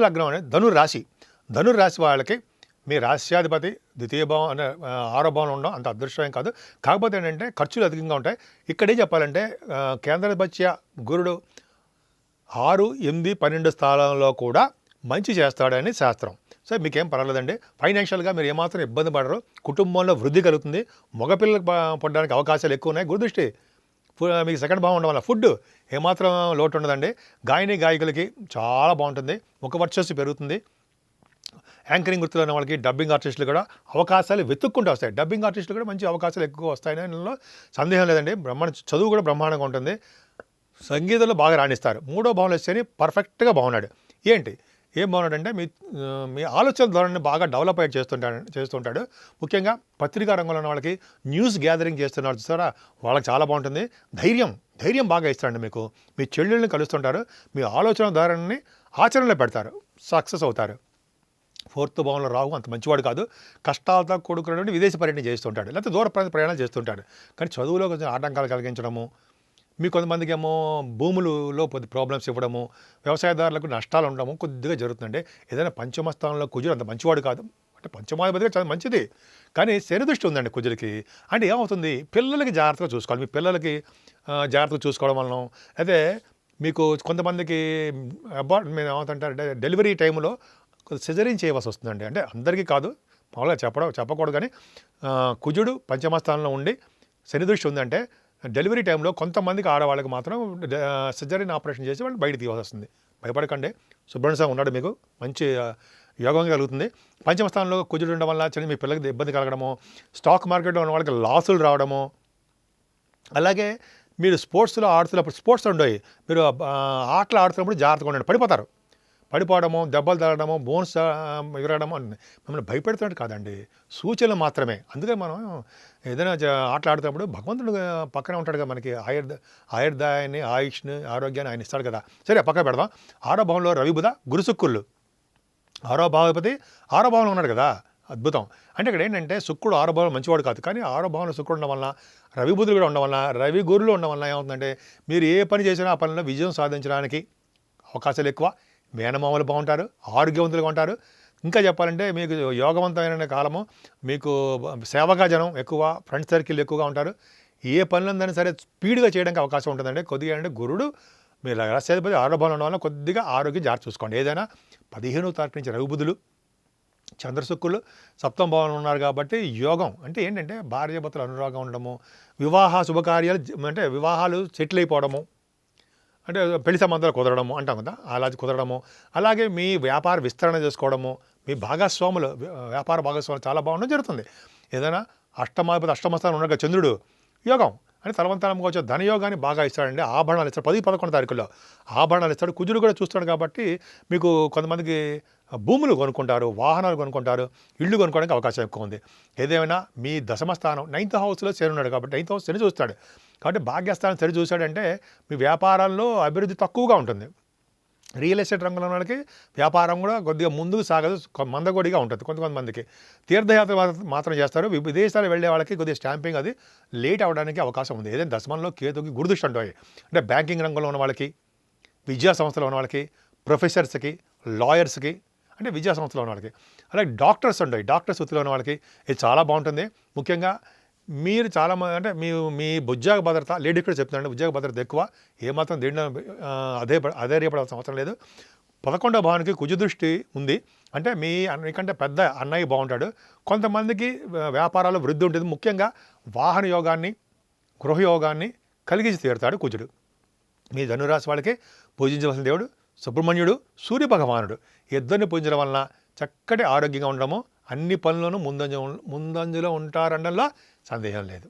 లగ్నం అనేది ధనుర్రాశి. ధనుర్రాశి వాళ్ళకి మీ రాశ్యాధిపతి ద్వితీయ భావం అంటే ఆరో భావంలో ఉండడం అంత అదృష్టం కాదు. కాకపోతే ఏంటంటే ఖర్చులు అధికంగా ఉంటాయి. ఇక్కడే చెప్పాలంటే కేంద్రాధిపత్య గురుడు 6, 8, 12 స్థానంలో కూడా మంచి చేస్తాడని శాస్త్రం. సో మీకేం పర్వాలేదండి. ఫైనాన్షియల్గా మీరు ఏమాత్రం ఇబ్బంది పడరు. కుటుంబంలో వృద్ధి కలుగుతుంది. మగపిల్లలకు పడడానికి అవకాశాలు ఎక్కువ ఉన్నాయి. గురుదృష్టి మీకు సెకండ్ భావం ఉండడం వల్ల ఫుడ్ ఏమాత్రం లోటు ఉండదండి. గాయకులకి చాలా బాగుంటుంది. ముఖ వర్చస్సు పెరుగుతుంది. యాంకరింగ్ వృత్తిలో ఉన్న వాళ్ళకి డబ్బింగ్ ఆర్టిస్టులు కూడా అవకాశాలు వెతుక్కుంటూ వస్తాయి. డబ్బింగ్ ఆర్టిస్టులు కూడా మంచి అవకాశాలు ఎక్కువ వస్తాయని అందులో సందేహం లేదండి. చదువు కూడా బ్రహ్మాండంగా ఉంటుంది. సంగీతంలో బాగా రాణిస్తారు. 3వ భావంలో వచ్చేసి పర్ఫెక్ట్గా బాగున్నాడు. ఏం బాగున్నాడంటే మీ ఆలోచన ధోరణిని బాగా డెవలప్ అయ్యి చేస్తుంటాడు. ముఖ్యంగా పత్రికా రంగంలో ఉన్న వాళ్ళకి న్యూస్ గ్యాదరింగ్ చేస్తున్నారు చూసారా, వాళ్ళకి చాలా బాగుంటుంది. ధైర్యం బాగా ఇస్తాడండి మీకు. మీ చెల్లెళ్ళని కలుస్తుంటారు. మీ ఆలోచన ధోరణిని ఆచరణలో పెడతారు, సక్సెస్ అవుతారు. 4th భావంలో రాహు అంత మంచివాడు కాదు. కష్టాలతో కూడుకున్నటువంటి విదేశీ పర్యటన చేస్తుంటాడు, లేకపోతే దూర ప్రయాణాలు చేస్తుంటాడు. కానీ చదువులో కొంచెం ఆటంకాలు కలిగించడము, మీ కొంతమందికి ఏమో భూములలో కొద్ది ప్రాబ్లమ్స్ ఇవ్వడము, వ్యవసాయదారులకు నష్టాలు ఉండడము కొద్దిగా జరుగుతుందండి. ఏదైనా పంచమ స్థానంలో కుజుడు అంత మంచివాడు కాదు. అంటే పంచమాధిపతిగా చాలా మంచిది, కానీ శని దృష్టి ఉందండి కుజుడికి. అంటే ఏమవుతుంది, పిల్లలకి జాగ్రత్తగా చూసుకోవాలి. మీ పిల్లలకి జాగ్రత్తగా చూసుకోవడం వలన, అయితే మీకు కొంతమందికి మీరు ఏమవుతుంటారంటే డెలివరీ టైంలో సిజరీన్ చేయవలసి వస్తుందండి. అంటే అందరికీ కాదు, మామూలుగా చెప్పకూడదు. కానీ కుజుడు పంచమ స్థానంలో ఉండి శని దృష్టి ఉందంటే డెలివరీ టైంలో కొంతమందికి ఆడవాళ్ళకి మాత్రం సిజరీన్ ఆపరేషన్ చేసి వాళ్ళు బయట తీయవలసి వస్తుంది. భయపడకండి, సుబ్రహ్మణ్య ఉన్నాడు, మీకు మంచి యోగం కలుగుతుంది. పంచమ స్థానంలో కుజుడు ఉండడం వల్ల మీ పిల్లలకి ఇబ్బంది కలగడము, స్టాక్ మార్కెట్లో ఉన్న వాళ్ళకి లాసులు రావడము, అలాగే మీరు స్పోర్ట్స్లో ఆడుతున్నప్పుడు స్పోర్ట్స్ ఉండవు, మీరు ఆటలు ఆడుతున్నప్పుడు జాగ్రత్తగా ఉండండి. పడిపోవడము, దెబ్బలు తగలడము, బోన్స్ ఎగరడము మిమ్మల్ని భయపెడుతున్నట్టు కాదండి, సూచనలు మాత్రమే. అందుకే మనం ఏదైనా ఆటలు ఆడుతున్నప్పుడు భగవంతుడు పక్కనే ఉంటాడు కదా, మనకి ఆయుర్దాయాన్ని, ఆయుష్ని, ఆరోగ్యాన్ని ఆయన ఇస్తాడు కదా. సరే పక్కన పెడదాం. 6వ భావంలో రవి, బుధ, గురు, శుక్రులు. 6వ భావాధిపతి 6వ భావంలో ఉన్నాడు కదా, అద్భుతం. అంటే ఇక్కడ ఏంటంటే శుక్రుడు 6వ భావంలో మంచివాడు కాదు, కానీ 6వ భావంలో శుక్రుడు ఉండడం వల్ల, రవి బుధులు కూడా ఉండడం వల్ల, రవి గురులు ఉండడం వల్ల ఏమవుతుందంటే మీరు ఏ పని చేసినా ఆ పనిలో విజయం సాధించడానికి అవకాశాలు ఎక్కువ. మేనమామలు బాగుంటారు, ఆరోగ్యవంతులుగా ఉంటారు. ఇంకా చెప్పాలంటే మీకు యోగవంతమైన కాలము, మీకు సేవగా జనం ఎక్కువ, ఫ్రెండ్ సర్కిల్ ఎక్కువగా ఉంటారు. ఏ పనులందైనా సరే స్పీడ్గా చేయడానికి అవకాశం ఉంటుందండి. కొద్దిగా అంటే గురుడు మీరు రాష్ట్రాధిపతి 6వ భావంలో ఉండడం వల్ల కొద్దిగా ఆరోగ్యం జాగ్రత్త చూసుకోండి. ఏదైనా 15వ తారీఖు నుంచి రవి బుధులు, చంద్రశుక్రులు 7వ భావంలో ఉన్నారు కాబట్టి యోగం. అంటే ఏంటంటే భార్యాభర్తలు అనురాగం ఉండడము, వివాహ శుభకార్యాలు అంటే వివాహాలు సెటిల్ అయిపోవడము, అంటే పెళ్లి సంబంధాలు కుదరడము అంటాం కదా, అలా కుదరడము. అలాగే మీ వ్యాపార విస్తరణ చేసుకోవడము, మీ వ్యాపార భాగస్వాములు చాలా బాగుండడం జరుగుతుంది. ఏదైనా అష్టమ స్థానం ఉండగా చంద్రుడు యోగం అని తలవంతరంగా వచ్చే ధనయోగాన్ని బాగా ఇస్తాడండి. ఆభరణాలు ఇస్తాడు 10, 11 తారీఖుల్లో ఆభరణాలు ఇస్తాడు. కుజుడు కూడా చూస్తాడు కాబట్టి మీకు కొంతమందికి భూములు కొనుక్కుంటారు, వాహనాలు కొనుక్కుంటారు, ఇళ్ళు కొనుక్కోవడానికి అవకాశం ఎక్కువ ఉంది. ఏదేమైనా మీ దశమ స్థానం 9th హౌస్లో శని ఉన్నాడు కాబట్టి 9th హౌస్ శని చూస్తాడు కాబట్టి భాగ్యస్థానం శని చూశాడంటే మీ వ్యాపారాల్లో అభివృద్ధి తక్కువగా ఉంటుంది. రియల్ ఎస్టేట్ రంగంలో వాళ్ళకి వ్యాపారం కూడా కొద్దిగా ముందుకు సాగదు, మందకొడిగా ఉంటుంది. కొంతమందికి తీర్థయాత్ర మాత్రం చేస్తారు. విదేశాలు వెళ్ళే వాళ్ళకి కొద్దిగా స్టాంపింగ్ అది లేట్ అవ్వడానికి అవకాశం ఉంది. ఏదైనా దశమంలో కేతుకి గురుదృష్టి ఉంటాయి. అంటే బ్యాంకింగ్ రంగంలో ఉన్న వాళ్ళకి, విద్యా సంస్థలో ఉన్న వాళ్ళకి, ప్రొఫెసర్స్కి, లాయర్స్కి, అంటే విద్యా సంస్థలో ఉన్న వాళ్ళకి, అలాగే డాక్టర్స్ ఉంటాయి, డాక్టర్స్ వృత్తిలో ఉన్న వాళ్ళకి ఇది చాలా బాగుంటుంది. ముఖ్యంగా మీరు చాలామంది అంటే మీ ఉద్యోగ భద్రత, లేడీస్ కూడా చెప్తున్నారండి, ఉద్యోగ భద్రత ఎక్కువ. ఏమాత్రం దీంట్లో అధైర్యపడాల్సిన అవసరం లేదు. 11వ భావానికి కుజ దృష్టి ఉంది అంటే మీకంటే పెద్ద అన్నయ్య బాగుంటాడు. కొంతమందికి వ్యాపారాలు వృద్ధి ఉంటుంది. ముఖ్యంగా వాహన యోగాన్ని, గృహయోగాన్ని కలిగించి తీరుతాడు కుజుడు. మీ ధనురాశి వాళ్ళకి పూజించవలసిన దేవుడు సుబ్రహ్మణ్యుడు, సూర్య భగవానుడు. ఇద్దరిని పూజించడం వలన చక్కటి ఆరోగ్యంగా ఉండడము, అన్ని పనుల్లోనూ ముందంజలో ఉంటారనడంలో సందేహం లేదు.